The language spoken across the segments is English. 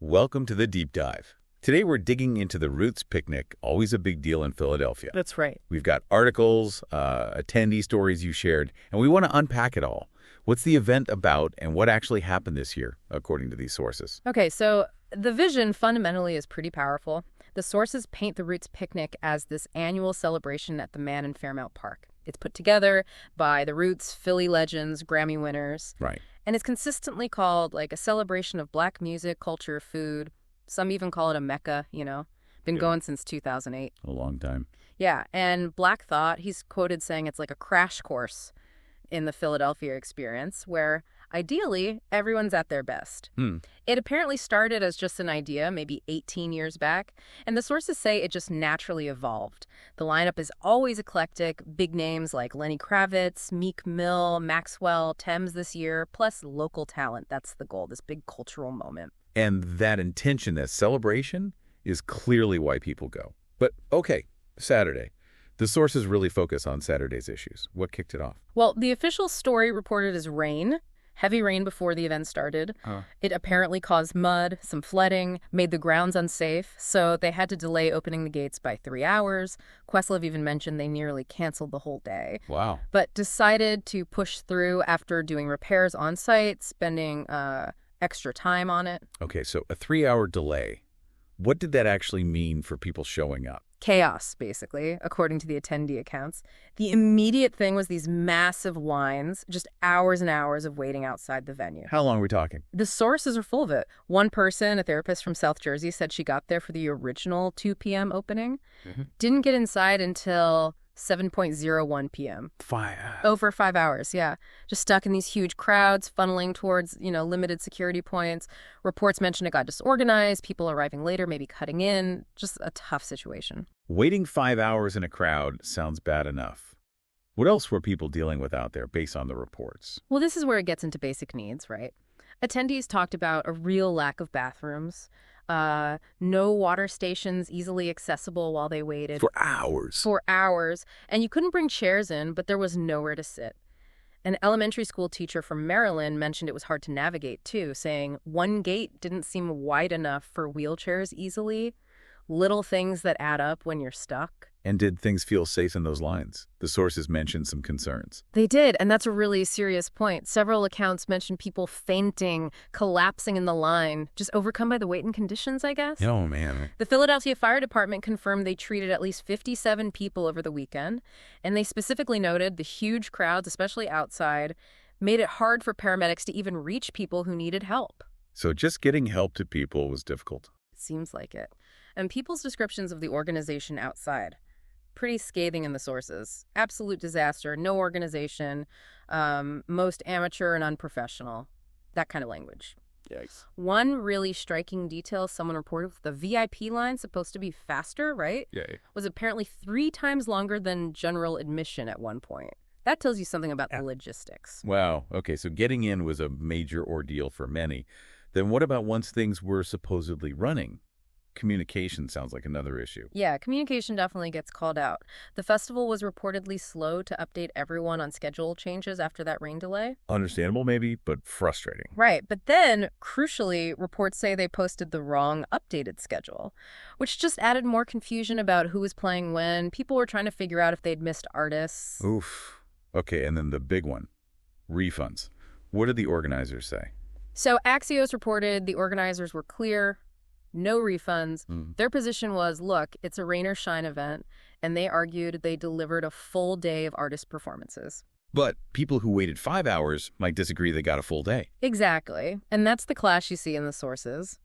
Welcome to the Deep Dive. Today we're digging into the Roots Picnic, always a big deal in Philadelphia. That's right. We've got articles, attendee stories you shared, and we want to unpack it all. What's the event about and what actually happened this year, according to these sources? Okay, so the vision fundamentally is pretty powerful. The sources paint the Roots Picnic as this annual celebration at the Man in Fairmount Park. It's put together by the Roots, Philly legends, Grammy winners. Right. And it's consistently called like a celebration of Black music, culture, food. Some even call it a mecca, Been going since 2008. A long time. Yeah, and Black Thought, he's quoted saying it's like a crash course in the Philadelphia experience where ideally everyone's at their best. It apparently started as just an idea maybe 18 years back, and the sources say it just naturally evolved. The lineup is always eclectic, big names like Lenny Kravitz, Meek Mill, Maxwell, Thames this year, plus local talent. That's the goal, this big cultural moment. And that intention, that celebration, is clearly why people go. But okay, Saturday. The sources really focus on Saturday's issues. What kicked it off? Well, the official story reported as rain. Heavy rain before the event started. It apparently caused mud, some flooding, made the grounds unsafe, so they had to delay opening the gates by 3 hours. Questlove even mentioned they nearly canceled the whole day. Wow. But decided to push through after doing repairs on site, spending extra time on it. Okay, so a 3-hour delay. What did that actually mean for people showing up? Chaos, basically, according to the attendee accounts. The immediate thing was these massive lines, just hours and hours of waiting outside the venue. How long are we talking? The sources are full of it. One person, a therapist from South Jersey, said she got there for the original 2 p.m. opening. Didn't get inside until 7:01 p.m. Over 5 hours, yeah. Just stuck in these huge crowds, funneling towards, limited security points. Reports mentioned it got disorganized, people arriving later, maybe cutting in. Just a tough situation. Waiting 5 hours in a crowd sounds bad enough. What else were people dealing with out there based on the reports? Well, this is where it gets into basic needs, right? Attendees talked about a real lack of bathrooms, no water stations easily accessible while they waited. For hours. For hours. And you couldn't bring chairs in, but there was nowhere to sit. An elementary school teacher from Maryland mentioned it was hard to navigate, too, saying one gate didn't seem wide enough for wheelchairs easily. Little things that add up when you're stuck. And did things feel safe in those lines? The sources mentioned some concerns. They did, and that's a really serious point. Several accounts mentioned people fainting, collapsing in the line, just overcome by the waiting conditions, I guess. Oh, man. The Philadelphia Fire Department confirmed they treated at least 57 people over the weekend, and they specifically noted the huge crowds, especially outside, made it hard for paramedics to even reach people who needed help. So just getting help to people was difficult. It seems like it. And people's descriptions of the organization outside, pretty scathing in the sources. Absolute disaster, no organization, most amateur and unprofessional. That kind of language. Yikes. One really striking detail someone reported, the VIP line, supposed to be faster, right? Yeah. Was apparently 3 times longer than general admission at one point. That tells you something about the logistics. Wow. Okay, so getting in was a major ordeal for many. Then what about once things were supposedly running? Communication sounds like another issue. Yeah, communication definitely gets called out. The festival was reportedly slow to update everyone on schedule changes after that rain delay. Understandable maybe, but frustrating. Right, but then, crucially, reports say they posted the wrong updated schedule, which just added more confusion about who was playing when. People were trying to figure out if they'd missed artists. Oof. Okay, and then the big one, refunds. What did the organizers say? So Axios reported the organizers were clear. No refunds. Their position was, look, it's a rain or shine event, and they argued they delivered a full day of artist performances. But people who waited 5 hours might disagree they got a full day. Exactly. And that's the clash you see in the sources.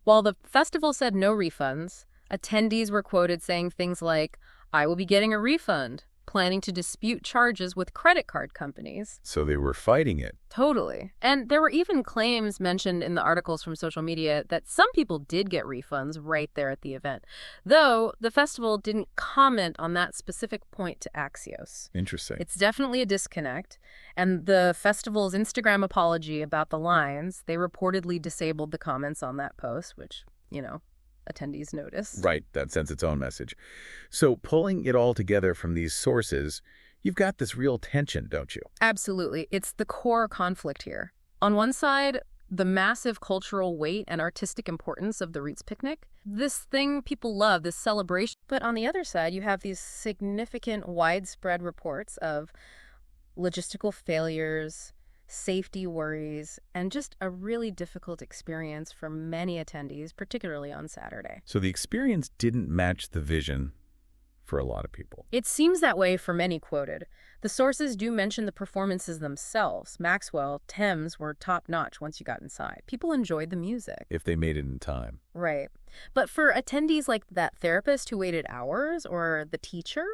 While the festival said no refunds, attendees were quoted saying things like, I will be getting a refund, planning to dispute charges with credit card companies. So they were fighting it. Totally. And there were even claims mentioned in the articles from social media that some people did get refunds right there at the event, though the festival didn't comment on that specific point to Axios. Interesting. It's definitely a disconnect. And the festival's Instagram apology about the lines, they reportedly disabled the comments on that post, which, attendees notice. Right, that sends its own message. So pulling it all together from these sources, you've got this real tension, don't you? Absolutely. It's the core conflict here. On one side, the massive cultural weight and artistic importance of the Roots picnic. This thing people love, this celebration. But on the other side, you have these significant widespread reports of logistical failures, safety worries, and just a really difficult experience for many attendees, particularly on Saturday. So the experience didn't match the vision for a lot of people. It seems that way for many quoted. The sources do mention the performances themselves. Maxwell, Thames were top-notch once you got inside. People enjoyed the music. If they made it in time. Right. But for attendees like that therapist who waited hours or the teacher,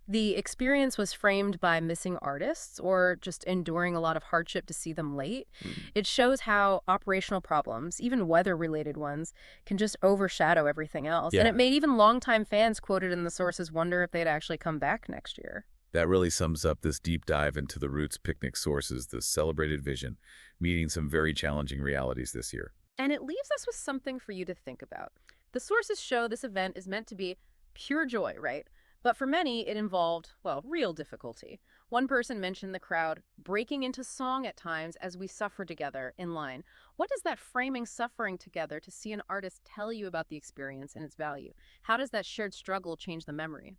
the experience was framed by missing artists or just enduring a lot of hardship to see them late. It shows how operational problems, even weather-related ones, can just overshadow everything else. Yeah. And it made even longtime fans quoted in the sources wonder if they'd actually come back next year. That really sums up this deep dive into the Roots picnic sources, the celebrated vision, meeting some very challenging realities this year. And it leaves us with something for you to think about. The sources show this event is meant to be pure joy, right? But for many, it involved, well, real difficulty. One person mentioned the crowd breaking into song at times as we suffer together in line. What does that framing suffering together to see an artist tell you about the experience and its value? How does that shared struggle change the memory?